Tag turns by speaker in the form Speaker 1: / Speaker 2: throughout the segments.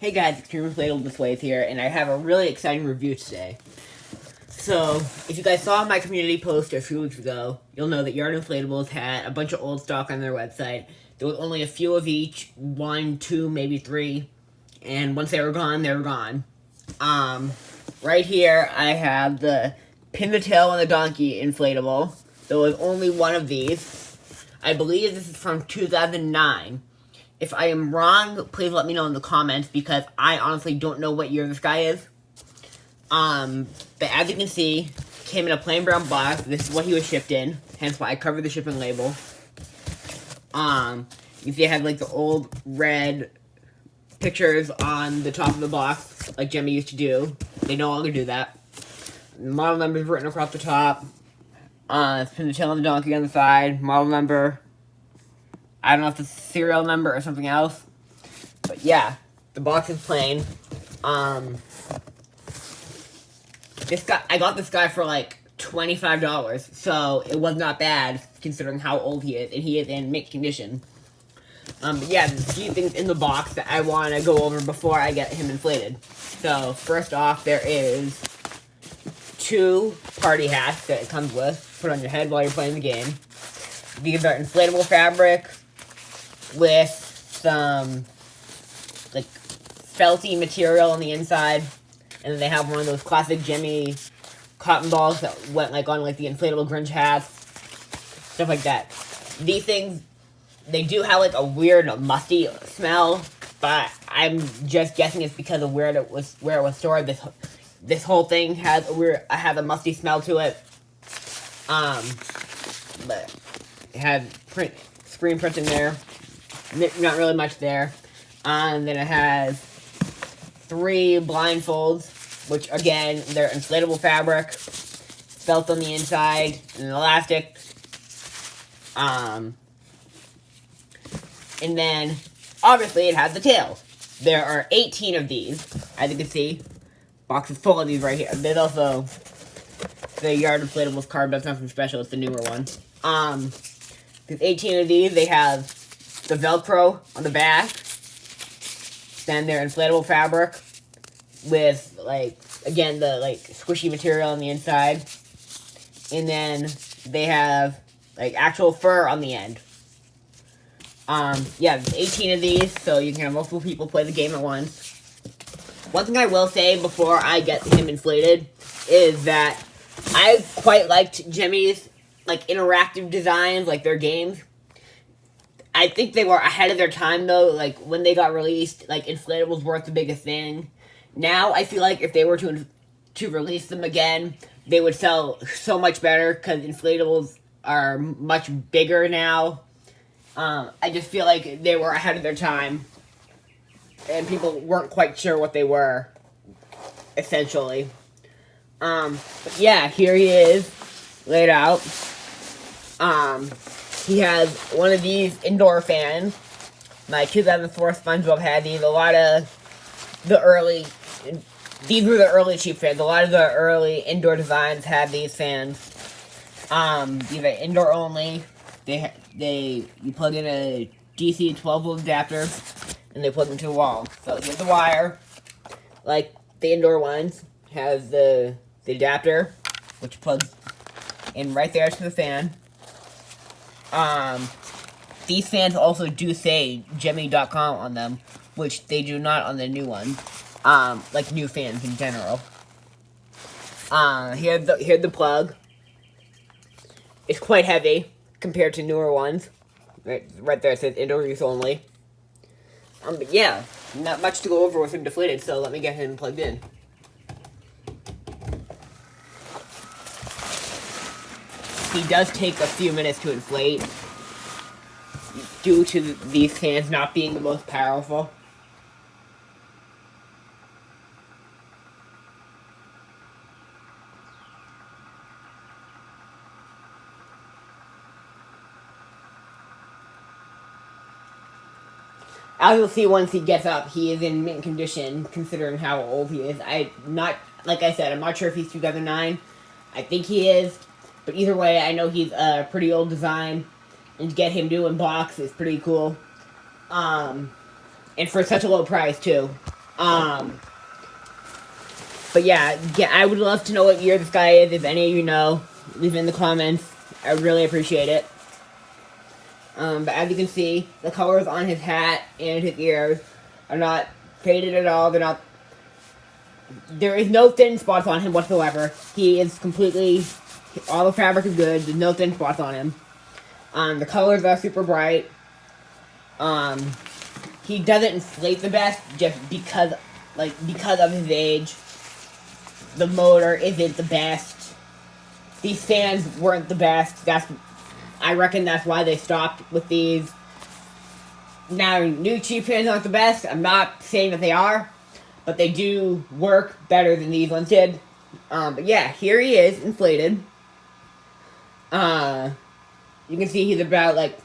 Speaker 1: Hey guys, X-treme Inflatable this way here, and I have a really exciting review today. So, if you guys saw my community post a few weeks ago, you'll know that Yard Inflatables had a bunch of old stock on their website. There was only a few of each, 1, 2, maybe 3, and once they were gone, they were gone. Right here, I have the Pin the Tail on the Donkey inflatable. There was only one of these. I believe this is from 2009. If I am wrong, please let me know in the comments, because I honestly don't know what year this guy is. But as you can see, came in a plain brown box. This is what he was shipped in, hence why I covered the shipping label. You can see I have like the old red pictures on the top of the box, like Gemmy used to do. They no longer do that. The model number is written across the top. Pin the tail on the donkey on the side. Model number. I don't know if it's a serial number or something else. But yeah, the box is plain. This guy, I got this guy for like $25, so it was not bad considering how old he is, and he is in mint condition. But yeah, there's a few things in the box that I want to go over before I get him inflated. So first off, there is 2 party hats that it comes with. Put on your head while you're playing the game. These are inflatable fabric with some like felty material on the inside, and then they have one of those classic Gemmy cotton balls that went like on like the inflatable Grinch hats, stuff like that. These things, they do have like a weird musty smell, but I'm just guessing it's because of where it was stored. This whole thing has a musty smell to it. But it has screen print in there. Not really much there. And then it has 3 blindfolds, which again, they're inflatable fabric, felt on the inside, and elastic. And then, obviously, it has the tail. There are 18 of these, as you can see. Box is full of these right here. There's also the Yard Inflatables card, but it's nothing special. It's the newer one. There's 18 of these. They have the Velcro on the back. Then they're inflatable fabric with, like, again, the, like, squishy material on the inside. And then they have, like, actual fur on the end. Yeah, there's 18 of these, so you can have multiple people play the game at once. One thing I will say before I get him inflated is that I quite liked Gemmy's, like, interactive designs, like, their games. I think they were ahead of their time, though. Like, when they got released, like, inflatables weren't the biggest thing. Now, I feel like if they were to release them again, they would sell so much better, because inflatables are much bigger now. I just feel like they were ahead of their time, and people weren't quite sure what they were, essentially. But yeah, here he is, laid out. He has one of these indoor fans. My 2004 SpongeBob had these. A lot of the early, these were the early cheap fans. A lot of the early indoor designs had these fans. These are indoor only. You plug in a DC 12-volt adapter, and they plug into the wall. So here's the wire, like the indoor ones. Has the adapter, which plugs in right there to the fan. These fans also do say Gemmy.com on them, which they do not on the new ones. Like new fans in general. Here's the plug. It's quite heavy compared to newer ones. Right there it says indoor use only. But yeah, not much to go over with him deflated, so let me get him plugged in. He does take a few minutes to inflate, due to these fans not being the most powerful. As you'll see once he gets up, he is in mint condition, considering how old he is. Like I said, I'm not sure if he's 2009. I think he is. But either way, I know he's a pretty old design, and to get him to unbox is pretty cool. And for such a low price, too. But yeah, I would love to know what year this guy is. If any of you know, leave it in the comments. I would really appreciate it. But as you can see, the colors on his hat and his ears are not faded at all. There is no thin spots on him whatsoever. He is completely, all the fabric is good. There's no thin spots on him. The colors are super bright. He doesn't inflate the best just because of his age. The motor isn't the best. These fans weren't the best. I reckon that's why they stopped with these. Now, new cheap fans aren't the best. I'm not saying that they are, but they do work better than these ones did. But yeah, here he is, inflated. You can see he's about like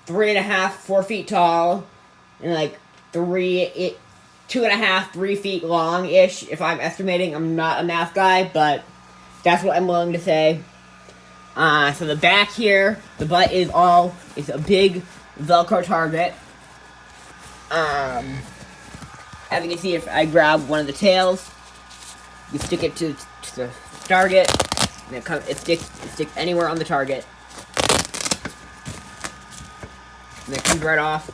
Speaker 1: 3.5, 4 feet tall, and like 2.5, 3 feet long-ish, if I'm estimating. I'm not a math guy, but that's what I'm willing to say. So the back here, the butt is a big Velcro target. As you can see, if I grab one of the tails, you stick it to the target, and it sticks anywhere on the target. And it comes right off.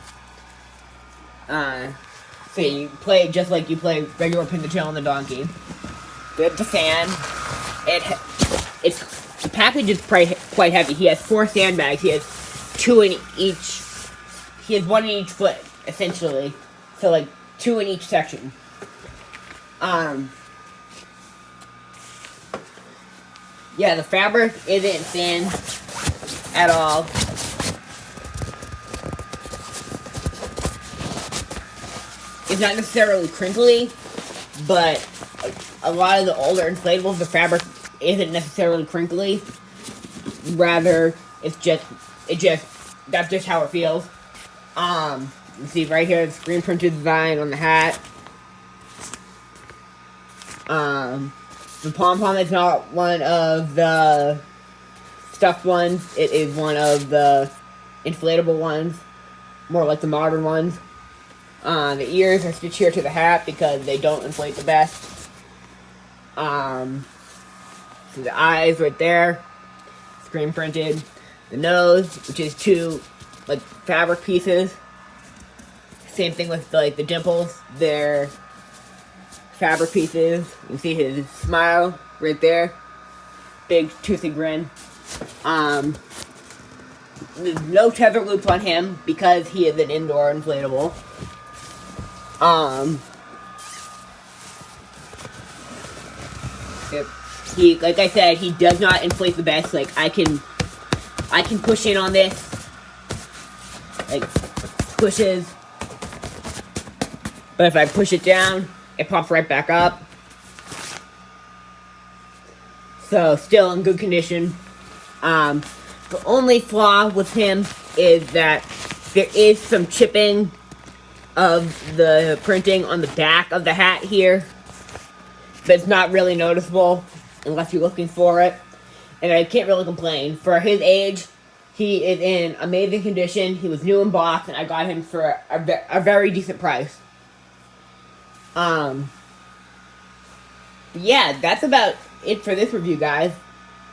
Speaker 1: So you play it just like you play regular pin the tail on the donkey. There's the fan. The package is quite heavy. He has 4 sandbags. He has 2 in each. He has 1 in each foot, essentially. So like 2 in each section. Yeah, the fabric isn't thin at all. It's not necessarily crinkly, but a lot of the older inflatables, the fabric isn't necessarily crinkly. Rather, that's just how it feels. You see right here the screen printed design on the hat. The pom-pom is not one of the stuffed ones. It is one of the inflatable ones. More like the modern ones. The ears are stitched here to the hat because they don't inflate the best. See the eyes right there. Screen printed. The nose, which is 2 like fabric pieces. Same thing with the dimples. They're fabric pieces. You can see his smile right there. Big toothy grin. There's no tether loops on him because he is an indoor inflatable. He, like I said, he does not inflate the best. Like I can push in on this. Like pushes. But if I push it down, it pops right back up. So still in good condition. The only flaw with him is that there is some chipping of the printing on the back of the hat here. But it's not really noticeable unless you're looking for it. And I can't really complain. For his age, he is in amazing condition. He was new in box, and I got him for a very decent price. Yeah, that's about it for this review, guys.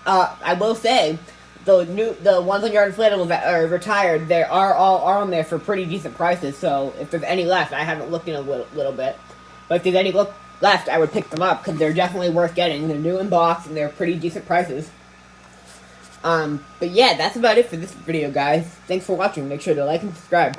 Speaker 1: I will say, the ones on your inflatables that are retired, they are all on there for pretty decent prices. So if there's any left, I haven't looked in a little bit, but if there's any left, I would pick them up because they're definitely worth getting. They're new in box and they're pretty decent prices. But yeah, that's about it for this video, guys. Thanks for watching. Make sure to like and subscribe.